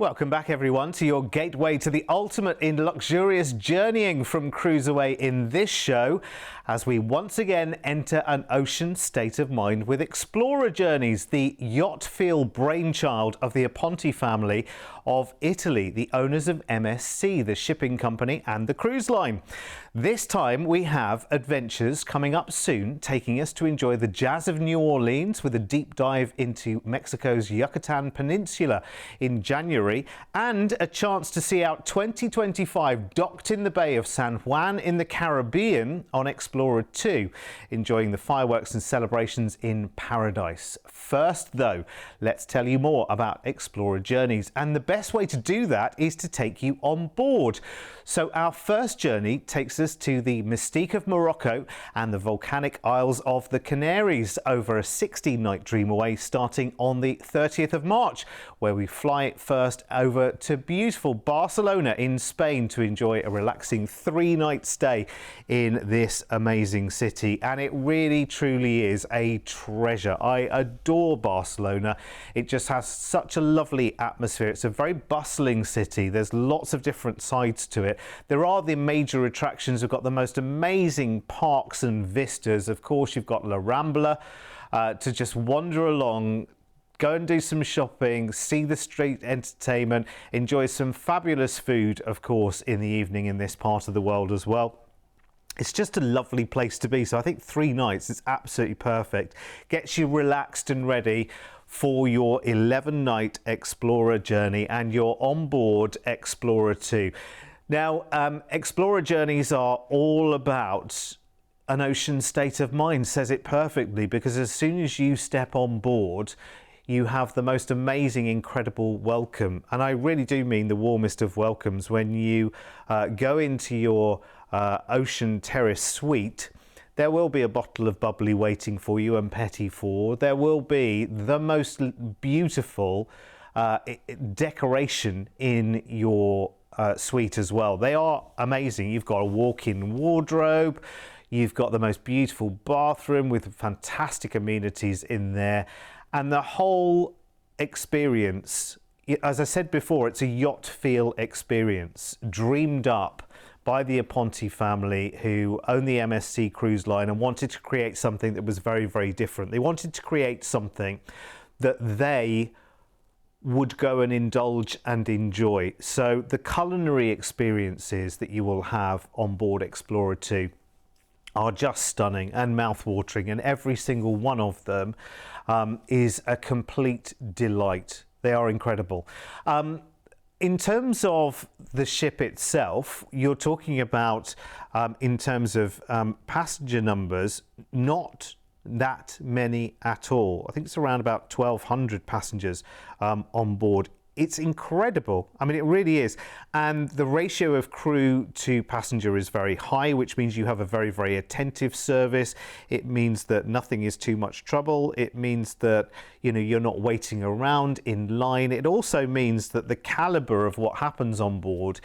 Welcome back everyone to your gateway to the ultimate in luxurious journeying from CruiseAway in this show, as we once again enter an ocean state of mind with Explora Journeys, the yacht feel brainchild of the Aponte family of Italy, the owners of MSC, the shipping company and the cruise line. This time we have adventures coming up soon, taking us to enjoy the jazz of New Orleans with a deep dive into Mexico's Yucatan Peninsula in January, and a chance to see out 2025 docked in the Bay of San Juan in the Caribbean on Explora 2, enjoying the fireworks and celebrations in paradise. First though, let's tell you more about Explora Journeys, and the best way to do that is to take you on board. So our first journey takes us to the mystique of Morocco and the volcanic Isles of the Canaries over a 16-night dream away starting on the 30th of March, where we fly first over to beautiful Barcelona in Spain to enjoy a relaxing 3-night stay in this amazing city. And it really truly is a treasure. I adore Barcelona. It just has such a lovely atmosphere. It's a very bustling city. There's lots of different sides to it. There are the major attractions. We've got the most amazing parks and vistas. Of course, you've got La Rambla to just wander along, go and do some shopping, see the street entertainment, enjoy some fabulous food, of course, in the evening in this part of the world as well. It's just a lovely place to be. So I think 3 nights is absolutely perfect. Gets you relaxed and ready for your 11-night Explora journey and your onboard Explora 2. Now, Explora Journeys are all about an ocean state of mind, says it perfectly, because as soon as you step on board, you have the most amazing, incredible welcome. And I really do mean the warmest of welcomes when you go into your ocean terrace suite. There will be a bottle of bubbly waiting for you and petit four. There will be the most beautiful decoration in your suite as well. They are amazing. You've got a walk-in wardrobe. You've got the most beautiful bathroom with fantastic amenities in there. And the whole experience, as I said before, it's a yacht feel experience dreamed up by the Aponte family, who own the MSC cruise line and wanted to create something that was very, very different. They wanted to create something that they would go and indulge and enjoy. So the culinary experiences that you will have on board Explora 2 are just stunning and mouth-watering, and every single one of them is a complete delight. They are incredible. In terms of the ship itself, you're talking about, in terms of passenger numbers, not that many at all. I think it's around about 1,200 passengers on board. It's incredible. I mean, it really is. And the ratio of crew to passenger is very high, which means you have a very, very attentive service. It means that nothing is too much trouble. It means that, you know, you're not waiting around in line. It also means that the caliber of what happens on board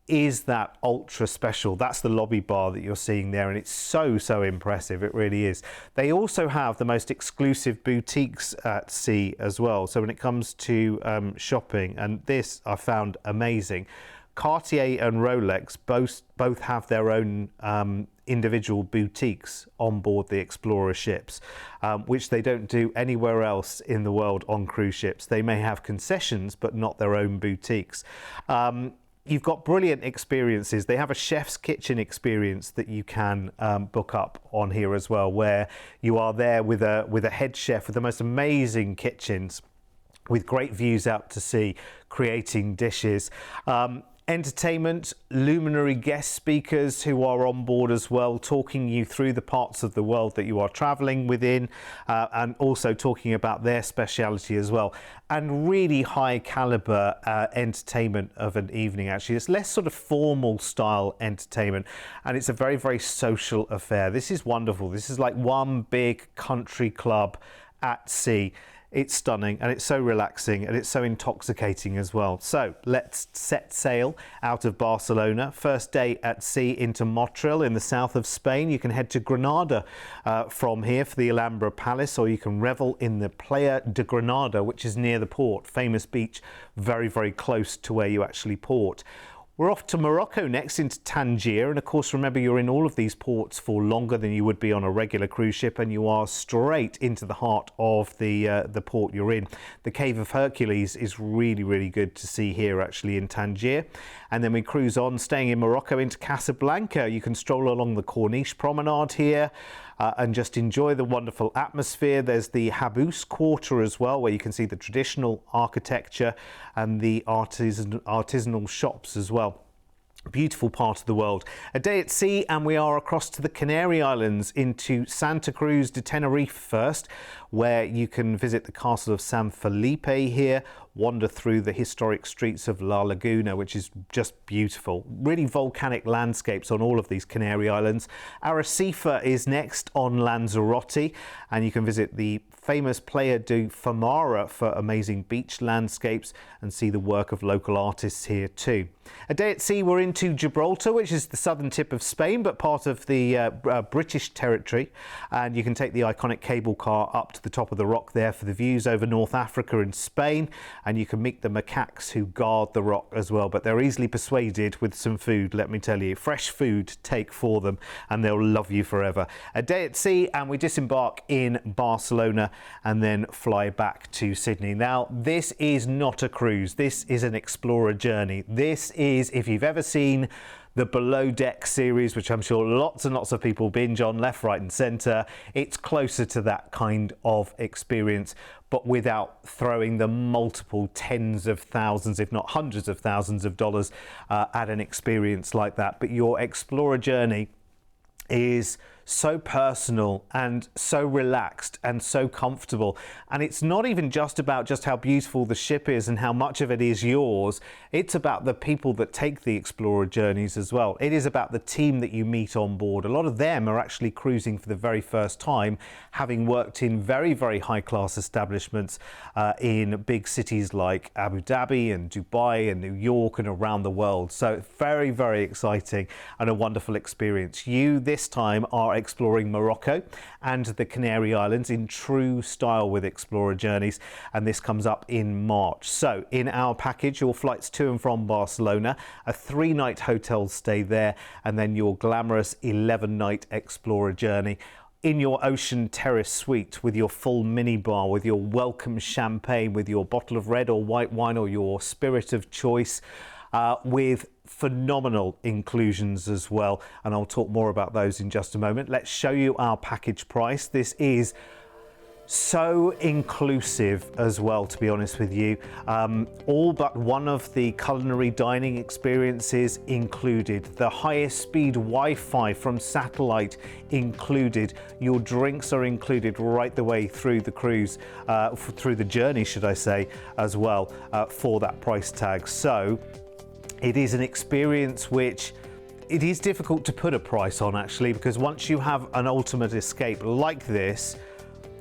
is that ultra special. That's the lobby bar that you're seeing there, and it's so impressive. It really is. They also have the most exclusive boutiques at sea as well. So when it comes to shopping, and this I found amazing, Cartier and Rolex both have their own individual boutiques on board the Explora ships, which they don't do anywhere else in the world on cruise ships. They may have concessions, but not their own boutiques. You've got brilliant experiences. They have a chef's kitchen experience that you can book up on here as well, where you are there with a head chef with the most amazing kitchens with great views out to sea, creating dishes. Entertainment, luminary guest speakers who are on board as well, talking you through the parts of the world that you are traveling within, and also talking about their speciality as well. And really high caliber entertainment of an evening. Actually, it's less sort of formal style entertainment, and it's a very, very social affair. This is wonderful. This is like one big country club at sea. It's stunning and it's so relaxing and it's so intoxicating as well. So let's set sail out of Barcelona. First day at sea into Motril in the south of Spain. You can head to Granada from here for the Alhambra Palace, or you can revel in the Playa de Granada, which is near the port. Famous beach, very, very close to where you actually port. We're off to Morocco next, into Tangier, and of course remember you're in all of these ports for longer than you would be on a regular cruise ship, and you are straight into the heart of the port you're in. The Cave of Hercules is really, really good to see here actually in Tangier. And then we cruise on, staying in Morocco, into Casablanca. You can stroll along the Corniche promenade here and just enjoy the wonderful atmosphere. There's the Habous quarter as well, where you can see the traditional architecture and the artisanal shops as well. Beautiful part of the world. A day at sea and we are across to the Canary Islands, into Santa Cruz de Tenerife first, where you can visit the castle of San Felipe here, wander through the historic streets of La Laguna, which is just beautiful. Really volcanic landscapes on all of these Canary Islands. Arrecife is next on Lanzarote, and you can visit the famous Playa de Famara for amazing beach landscapes and see the work of local artists here too. A day at sea, we're into Gibraltar, which is the southern tip of Spain but part of the British territory, and you can take the iconic cable car up to the top of the rock there for the views over North Africa and Spain, and you can meet the macaques who guard the rock as well, but they're easily persuaded with some food, let me tell you. Fresh food take for them and they'll love you forever. A day at sea and we disembark in Barcelona and then fly back to Sydney. Now, this is not a cruise. This is an Explora journey. This is, if you've ever seen the Below Deck series, which I'm sure lots and lots of people binge on left, right and centre, it's closer to that kind of experience, but without throwing the multiple tens of thousands, if not hundreds of thousands of dollars at an experience like that. But your Explora journey is so personal and so relaxed and so comfortable, and it's not even just about just how beautiful the ship is and how much of it is yours. It's about the people that take the Explorer journeys as well. It is about the team that you meet on board. A lot of them are actually cruising for the very first time, having worked in very, very high-class establishments in big cities like Abu Dhabi and Dubai and New York and around the world. So very, very exciting and a wonderful experience. You this time are exploring Morocco and the Canary Islands in true style with Explorer journeys, and this comes up in March. So in our package, your flights to and from Barcelona, a 3-night hotel stay there, and then your glamorous 11-night Explorer journey in your ocean terrace suite with your full minibar, with your welcome champagne, with your bottle of red or white wine or your spirit of choice, with phenomenal inclusions as well, and I'll talk more about those in just a moment. Let's show you our package price. This is so inclusive as well, to be honest with you. All but one of the culinary dining experiences included, the highest speed Wi-Fi from satellite included, your drinks are included right the way through the cruise, through the journey should I say, as well, for that price tag. So it is an experience which it is difficult to put a price on actually, because once you have an ultimate escape like this,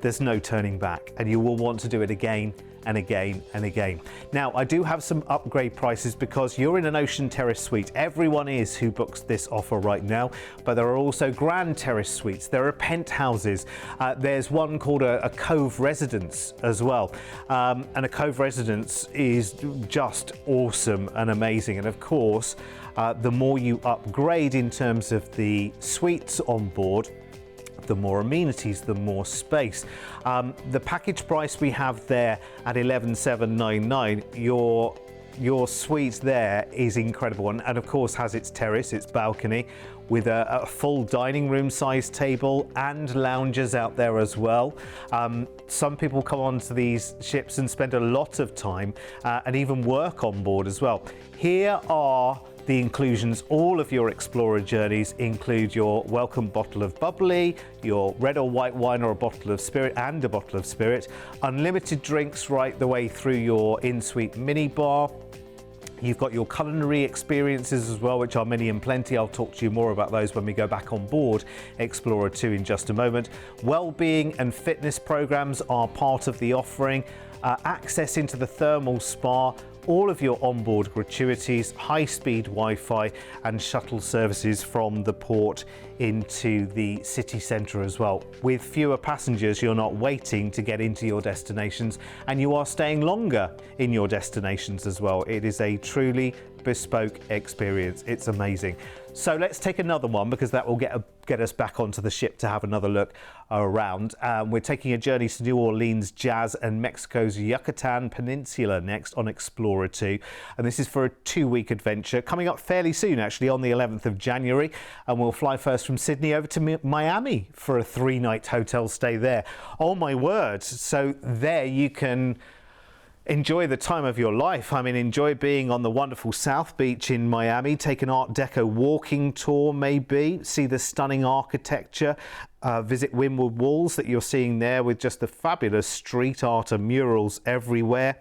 there's no turning back and you will want to do it again and again and again. Now, I do have some upgrade prices because you're in an ocean terrace suite. Everyone is who books this offer right now, but there are also grand terrace suites. There are penthouses. There's one called a Cove Residence as well. And a Cove Residence is just awesome and amazing. And of course, the more you upgrade in terms of the suites on board, the more amenities, the more space. The package price we have there at $11,799, your suite there is incredible, and of course has its terrace, its balcony, with a full dining room size table and lounges out there as well. Some people come onto these ships and spend a lot of time and even work on board as well. Here are the inclusions. All of your Explorer journeys include your welcome bottle of bubbly, your red or white wine or a bottle of spirit and a bottle of spirit, unlimited drinks right the way through your in-suite minibar, You've got your culinary experiences as well, which are many and plenty. I'll talk to you more about those when we go back on board Explorer 2 in just a moment. Well-being and fitness programs are part of the offering. Access into the thermal spa, all of your onboard gratuities, high-speed Wi-Fi and shuttle services from the port into the city centre as well. With fewer passengers, you're not waiting to get into your destinations, and you are staying longer in your destinations as well. It is a truly bespoke experience. It's amazing. So let's take another one, because that will get us back onto the ship to have another look around. We're taking a journey to New Orleans Jazz and Mexico's Yucatan Peninsula next on Explorer 2, and this is for a 2-week adventure coming up fairly soon, actually on the 11th of January, and we'll fly first from Sydney over to Miami for a 3-night hotel stay there. Oh my word. So there you can enjoy the time of your life. I mean, enjoy being on the wonderful South Beach in Miami, take an Art Deco walking tour maybe, see the stunning architecture, visit Windward Walls that you're seeing there with just the fabulous street art and murals everywhere.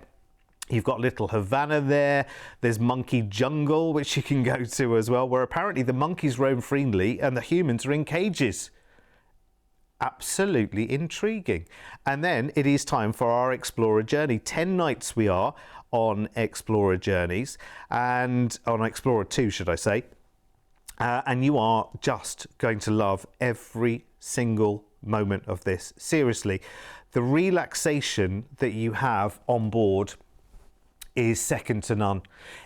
You've got Little Havana there. There's Monkey Jungle, which you can go to as well, where apparently the monkeys roam freely and the humans are in cages. Absolutely intriguing. And then it is time for our Explorer journey. 10 nights we are on Explorer journeys, and on Explorer 2, should I say. And you are just going to love every single moment of this. Seriously, the relaxation that you have on board is second to none.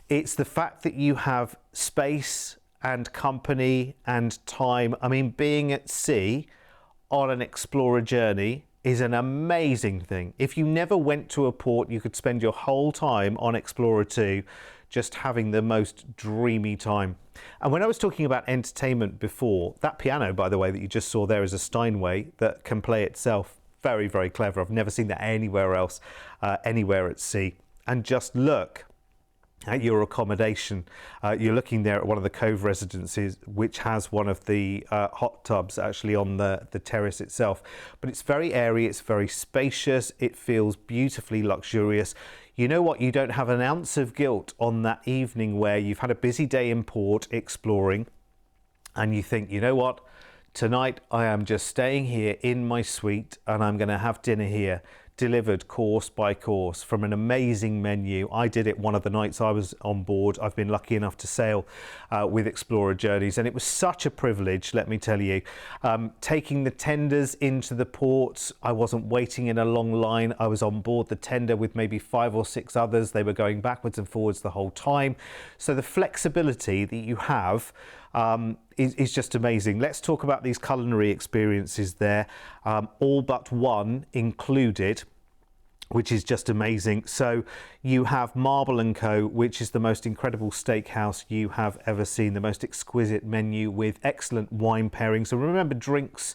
It's the fact that you have space and company and time. I mean, being at sea on an Explorer journey is an amazing thing. If you never went to a port, you could spend your whole time on Explorer 2 just having the most dreamy time. And when I was talking about entertainment before, that piano, by the way, that you just saw there is a Steinway that can play itself. Very, very clever. I've never seen that anywhere else, anywhere at sea. And just look at your accommodation. You're looking there at one of the Cove residences, which has one of the hot tubs actually on the terrace itself. But it's very airy, it's very spacious, it feels beautifully luxurious. You know what? You don't have an ounce of guilt on that evening where you've had a busy day in port exploring, and you think, you know what? Tonight I am just staying here in my suite and I'm going to have dinner here, delivered course by course from an amazing menu. I did it one of the nights I was on board. I've been lucky enough to sail with Explorer Journeys, and it was such a privilege, let me tell you. Taking the tenders into the ports, I wasn't waiting in a long line. I was on board the tender with maybe 5 or 6 others. They were going backwards and forwards the whole time. So the flexibility that you have is just amazing. Let's talk about these culinary experiences there, all but one included, which is just amazing. So you have Marble & Co., which is the most incredible steakhouse you have ever seen, the most exquisite menu with excellent wine pairings. And remember, drinks,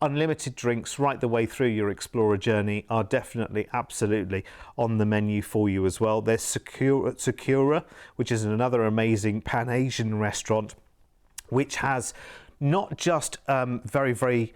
unlimited drinks right the way through your Explorer journey are definitely, absolutely on the menu for you as well. There's Sakura, which is another amazing Pan-Asian restaurant, which has not just very, very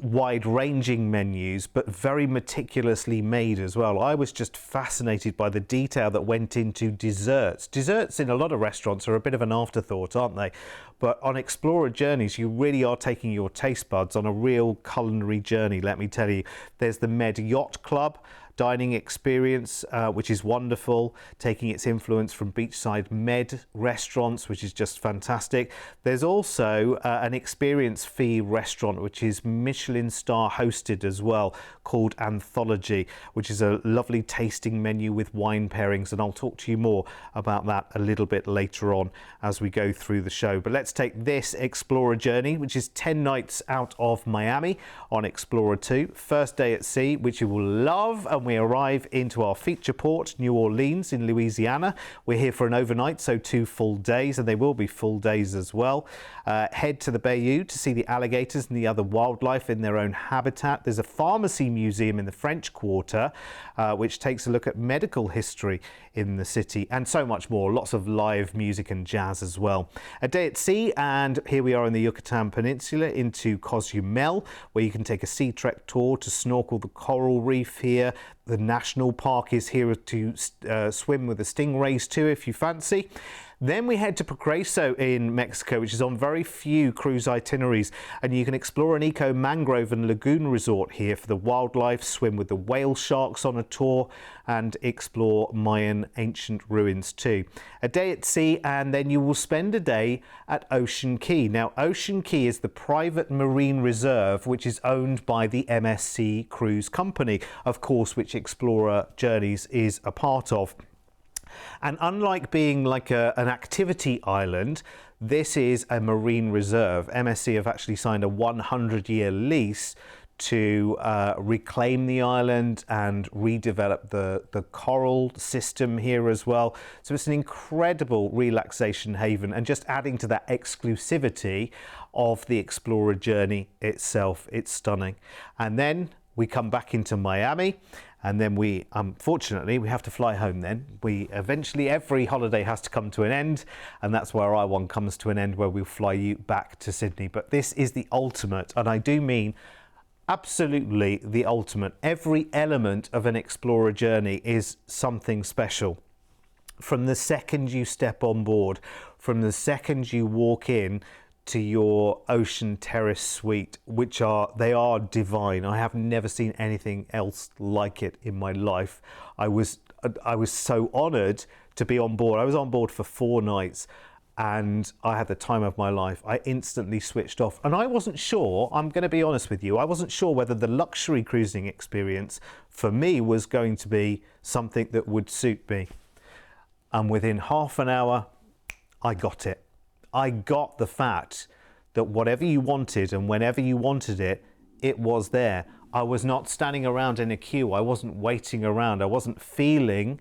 wide-ranging menus, but very meticulously made as well. I was just fascinated by the detail that went into desserts. Desserts in a lot of restaurants are a bit of an afterthought, aren't they? But on Explorer Journeys, you really are taking your taste buds on a real culinary journey, let me tell you. There's the Med Yacht Club dining experience, which is wonderful, taking its influence from beachside Med restaurants, which is just fantastic. There's also an experience fee restaurant, which is Michelin star hosted as well, called Anthology, which is a lovely tasting menu with wine pairings, and I'll talk to you more about that a little bit later on as we go through the show. But let's take this Explorer journey, which is 10 nights out of Miami on Explorer 2. First day at sea, which you will love, and we arrive into our feature port, New Orleans in Louisiana. We're here for an overnight, so 2 full days, and they will be full days as well. Head to the Bayou to see the alligators and the other wildlife in their own habitat. There's a pharmacy museum in the French Quarter, which takes a look at medical history in the city, and so much more. Lots of live music and jazz as well. A day at sea, and here we are in the Yucatan Peninsula into Cozumel, where you can take a sea trek tour to snorkel the coral reef here. The national park is here to swim with the stingrays too, if you fancy. Then we head to Progreso in Mexico, which is on very few cruise itineraries, and you can explore an eco mangrove and lagoon resort here for the wildlife, swim with the whale sharks on a tour, and explore Mayan ancient ruins too. A day at sea, and then you will spend a day at Ocean Cay. Now, Ocean Cay is the private marine reserve which is owned by the MSC Cruise Company, of course, which Explora Journeys is a part of. And unlike being like an activity island, this is a marine reserve. MSC have actually signed a 100-year lease to reclaim the island and redevelop the coral system here as well. So it's an incredible relaxation haven, and just adding to that exclusivity of the Explora journey itself. It's stunning. And then we come back into Miami, and then we, unfortunately, we have to fly home then. We eventually, every holiday has to come to an end, and that's where our one comes to an end, where we'll fly you back to Sydney. But this is the ultimate, and I do mean absolutely the ultimate. Every element of an Explora journey is something special. From the second you step on board, from the second you walk in to your ocean terrace suite, which they are divine. I have never seen anything else like it in my life. I was so honored to be on board. I was on board for 4 nights, and I had the time of my life. I instantly switched off, and I wasn't sure, I'm going to be honest with you, I wasn't sure whether the luxury cruising experience for me was going to be something that would suit me. And within half an hour, I got it. I got the fact that whatever you wanted and whenever you wanted it, it was there. I was not standing around in a queue. I wasn't waiting around. I wasn't feeling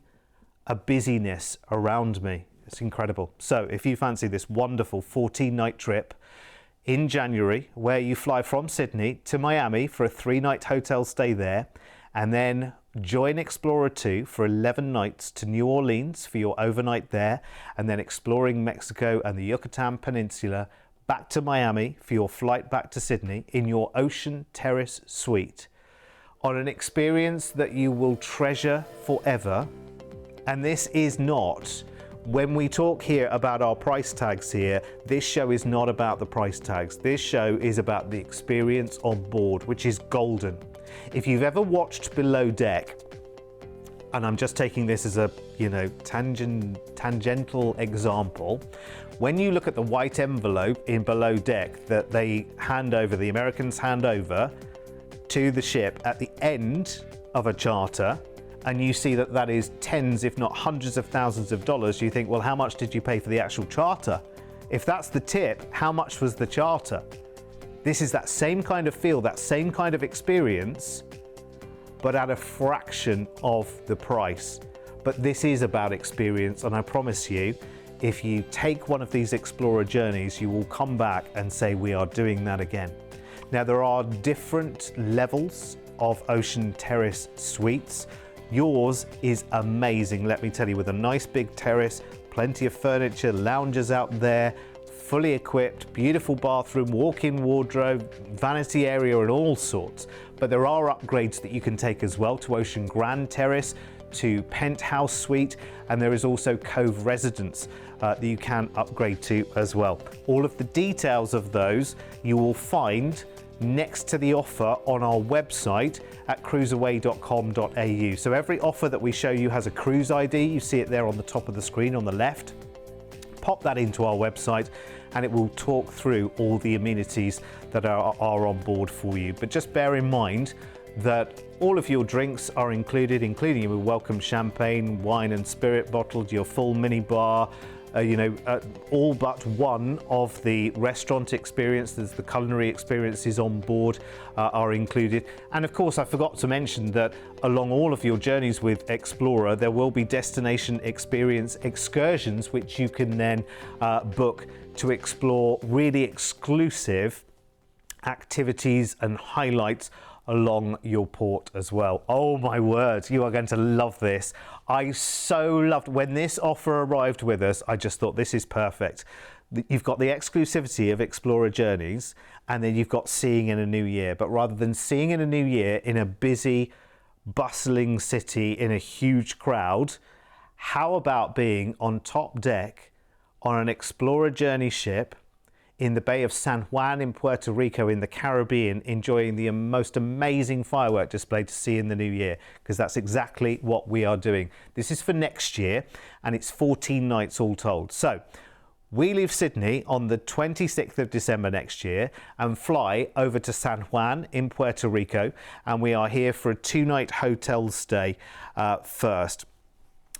a busyness around me. It's incredible. So if you fancy this wonderful 14-night trip in January, where you fly from Sydney to Miami for a 3-night hotel stay there, and then join Explora 2 for 11 nights to New Orleans for your overnight there, and then exploring Mexico and the Yucatan Peninsula, back to Miami for your flight back to Sydney in your Ocean Terrace suite, on an experience that you will treasure forever. And this is not, when we talk here about our price tags here, this show is not about the price tags. This show is about the experience on board, which is golden. If you've ever watched Below Deck, and I'm just taking this as a, tangential example, when you look at the white envelope in Below Deck that the Americans hand over to the ship at the end of a charter, and you see that is tens, if not hundreds of thousands of dollars, you think, well, how much did you pay for the actual charter? If that's the tip, how much was the charter? This is that same kind of feel, that same kind of experience, but at a fraction of the price. But this is about experience, and I promise you, if you take one of these Explora journeys, you will come back and say, we are doing that again. Now, there are different levels of Ocean Terrace suites. Yours is amazing, let me tell you, with a nice big terrace, plenty of furniture, lounges out there, fully equipped, beautiful bathroom, walk-in wardrobe, vanity area, and all sorts. But there are upgrades that you can take as well to Ocean Grand Terrace, to Penthouse Suite, and there is also Cove Residence that you can upgrade to as well. All of the details of those you will find next to the offer on our website at cruiseaway.com.au. So every offer that we show you has a cruise ID. You see it there on the top of the screen on the left. Pop that into our website and it will talk through all the amenities that are on board for you. But just bear in mind that all of your drinks are included, including your welcome champagne, wine and spirit bottled, your full mini bar, all but one of the restaurant experiences, the culinary experiences on board are included. And of course, I forgot to mention that along all of your journeys with Explora, there will be destination experience excursions, which you can then book to explore really exclusive activities and highlights along your port as well. Oh my word, you are going to love this. I so loved when this offer arrived with us. I just thought this is perfect. You've got the exclusivity of Explora Journeys, and then you've got seeing in a new year. But rather than seeing in a new year in a busy bustling city in a huge crowd. How about being on top deck on an Explora journey ship in the Bay of San Juan in Puerto Rico in the Caribbean, enjoying the most amazing firework display to see in the new year? Because that's exactly what we are doing. This is for next year, and it's 14 nights all told. So we leave Sydney on the 26th of December next year and fly over to San Juan in Puerto Rico, and we are here for a 2-night hotel stay first.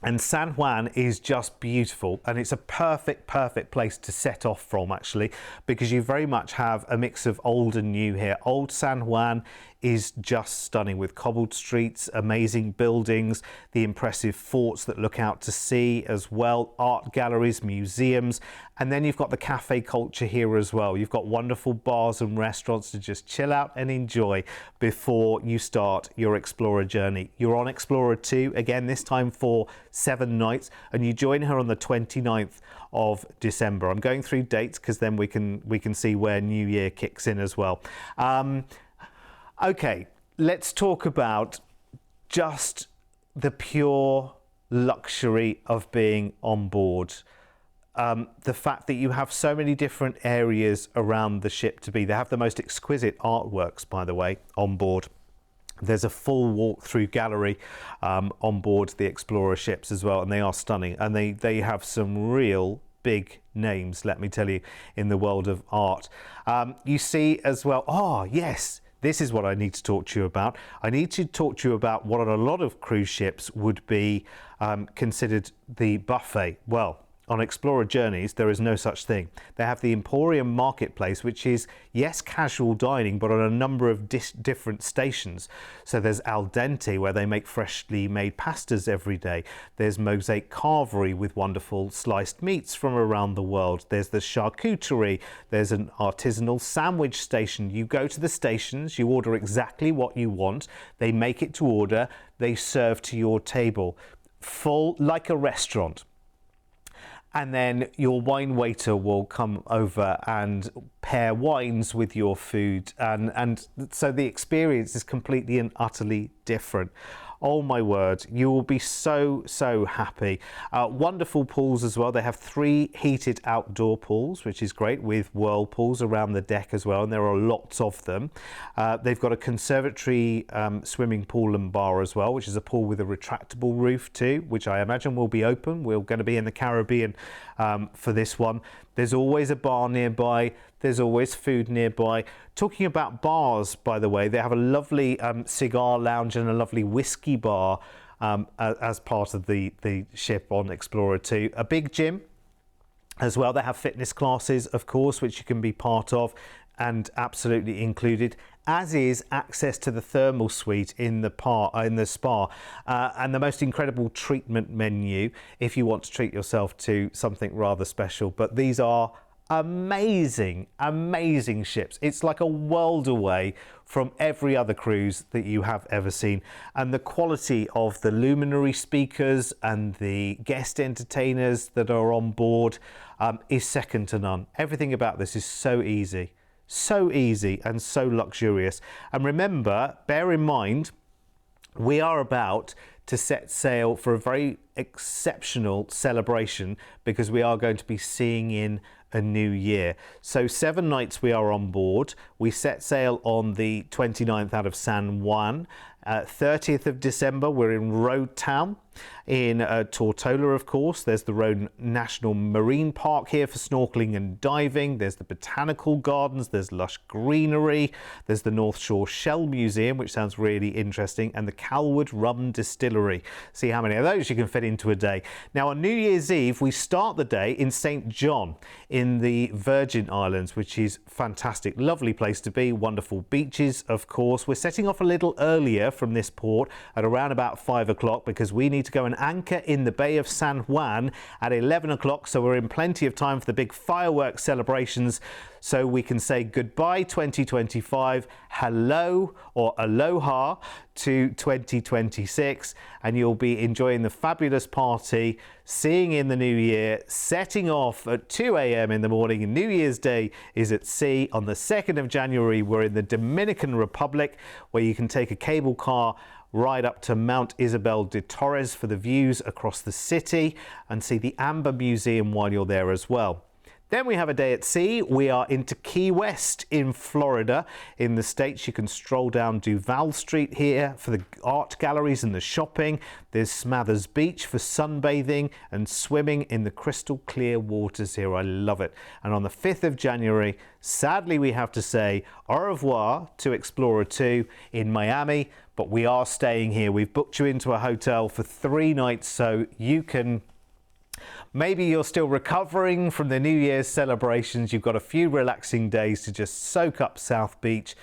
And San Juan is just beautiful, and it's a perfect place to set off from, actually, because you very much have a mix of old and new here. Old San Juan is just stunning, with cobbled streets, amazing buildings, the impressive forts that look out to sea as well, art galleries, museums, and then you've got the cafe culture here as well. You've got wonderful bars and restaurants to just chill out and enjoy before you start your Explora journey. You're on Explora 2 again, this time for 7 nights, and you join her on the 29th of December. I'm going through dates because then we can see where New Year kicks in as well. Okay, let's talk about just the pure luxury of being on board. The fact that you have so many different areas around the ship to be. They have the most exquisite artworks, by the way, on board. There's a full walk-through gallery on board the Explora ships as well, and they are stunning. And they have some real big names, let me tell you, in the world of art. You see as well, yes, this is what I need to talk to you about. I need to talk to you about what on a lot of cruise ships would be considered the buffet. Well, on Explora Journeys, there is no such thing. They have the Emporium Marketplace, which is, yes, casual dining, but on a number of different stations. So there's Al Dente, where they make freshly made pastas every day. There's Mosaic Carvery with wonderful sliced meats from around the world. There's the Charcuterie. There's an artisanal sandwich station. You go to the stations, you order exactly what you want. They make it to order. They serve to your table. Full, like a restaurant. And then your wine waiter will come over and pair wines with your food. And so the experience is completely and utterly different. Oh my word, you will be so happy. Wonderful pools as well. They have 3 heated outdoor pools, which is great, with whirlpools around the deck as well, and there are lots of them. They've got a conservatory swimming pool and bar as well, which is a pool with a retractable roof too, which I imagine will be open. We're going to be in the Caribbean for this one. There's always a bar nearby. There's always food nearby. Talking about bars, by the way, they have a lovely cigar lounge and a lovely whiskey bar as part of the ship on Explora 2. A big gym as well. They have fitness classes, of course, which you can be part of and absolutely included, as is access to the thermal suite in the spa, and the most incredible treatment menu if you want to treat yourself to something rather special. But these are amazing ships. It's like a world away from every other cruise that you have ever seen, and the quality of the luminary speakers and the guest entertainers that are on board is second to none. Everything about this is so easy and so luxurious. And remember, bear in mind, we are about to set sail for a very exceptional celebration, because we are going to be seeing in a new year. So 7 nights we are on board. We set sail on the 29th out of San Juan. 30th of December, we're in Road Town in Tortola, of course. There's the Road National Marine Park here for snorkeling and diving. There's the Botanical Gardens. There's lush greenery. There's the North Shore Shell Museum, which sounds really interesting, and the Calwood Rum Distillery. See how many of those you can fit into a day. Now, on New Year's Eve, we start the day in St. John in the Virgin Islands, which is fantastic. Lovely place to be. Wonderful beaches, of course. We're setting off a little earlier from this port at around about 5 o'clock, because we need to go and anchor in the Bay of San Juan at 11 o'clock, so we're in plenty of time for the big fireworks celebrations, so we can say goodbye 2025, hello or aloha to 2026, and you'll be enjoying the fabulous party, seeing in the new year, setting off at 2 a.m. in the morning. And New Year's Day is at sea. On the 2nd of January, we're in the Dominican Republic, where you can take a cable car right up to Mount Isabel de Torres for the views across the city, and see the Amber Museum while you're there as well. Then we have a day at sea. We are into Key West in Florida. In the States, you can stroll down Duval Street here for the art galleries and the shopping. There's Smathers Beach for sunbathing and swimming in the crystal clear waters here. I love it. And on the 5th of January, sadly, we have to say au revoir to Explora 2 in Miami, but we are staying here. We've booked you into a hotel for 3 nights, so you can... Maybe you're still recovering from the New Year's celebrations. You've got a few relaxing days to just soak up South Beach,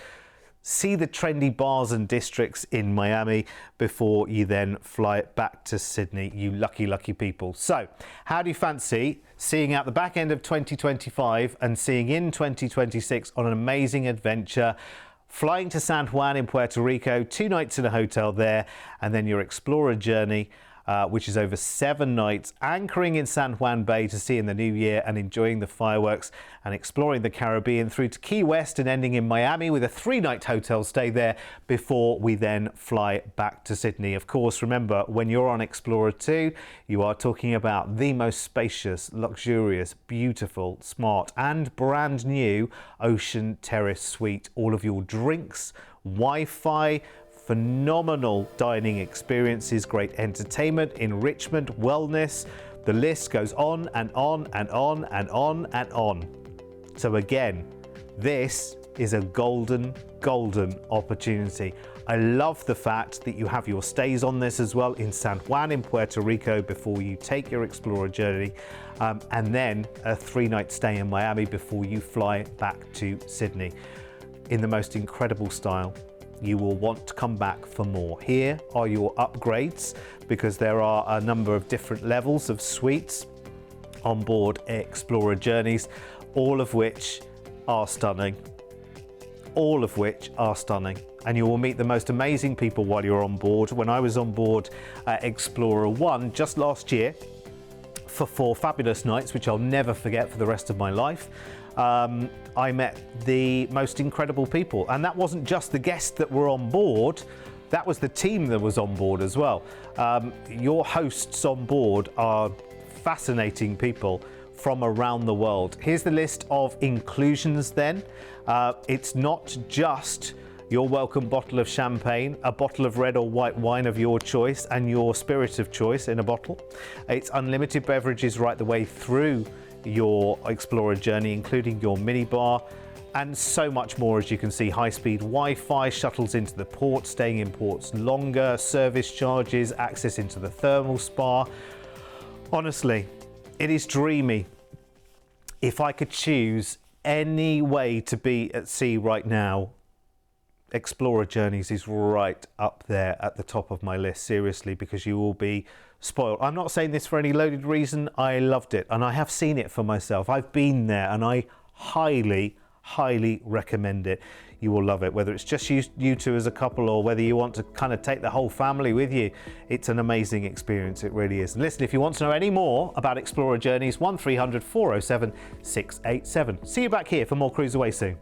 see the trendy bars and districts in Miami before you then fly back to Sydney, you lucky, lucky people. So how do you fancy seeing out the back end of 2025 and seeing in 2026 on an amazing adventure? Flying to San Juan in Puerto Rico, 2 nights in a hotel there, and then your Explora journey, which is over 7 nights, anchoring in San Juan Bay to see in the new year and enjoying the fireworks, and exploring the Caribbean through to Key West and ending in Miami with a 3-night hotel stay there before we then fly back to Sydney. Of course, remember, when you're on Explora 2, you are talking about the most spacious, luxurious, beautiful, smart and brand new Ocean Terrace Suite. All of your drinks, Wi-Fi, phenomenal dining experiences, great entertainment, enrichment, wellness. The list goes on and on and on and on and on. So again, this is a golden opportunity. I love the fact that you have your stays on this as well in San Juan in Puerto Rico before you take your Explora journey, and then a 3-night stay in Miami before you fly back to Sydney in the most incredible style. You will want to come back for more. Here are your upgrades, because there are a number of different levels of suites on board Explora Journeys, all of which are stunning. All of which are stunning. And you will meet the most amazing people while you're on board. When I was on board Explora 1 just last year for 4 fabulous nights, which I'll never forget for the rest of my life, I met the most incredible people, and that wasn't just the guests that were on board, that was the team that was on board as well. Your hosts on board are fascinating people from around the world. Here's the list of inclusions then. It's not just your welcome bottle of champagne, a bottle of red or white wine of your choice, and your spirit of choice in a bottle. It's unlimited beverages right the way through your Explora journey, including your minibar, and so much more. As you can see, high-speed Wi-Fi, shuttles into the port, staying in ports longer, service charges, access into the thermal spa. Honestly, it is dreamy. If I could choose any way to be at sea right now, Explora Journeys is right up there at the top of my list, seriously, because you will be spoiled. I'm not saying this for any loaded reason. I loved it, and I have seen it for myself. I've been there, and I highly recommend it. You will love it, whether it's just you two as a couple, or whether you want to kind of take the whole family with you. It's an amazing experience, it really is. And listen, if you want to know any more about Explora Journeys, 1300 407 687. See you back here for more CruiseAway soon.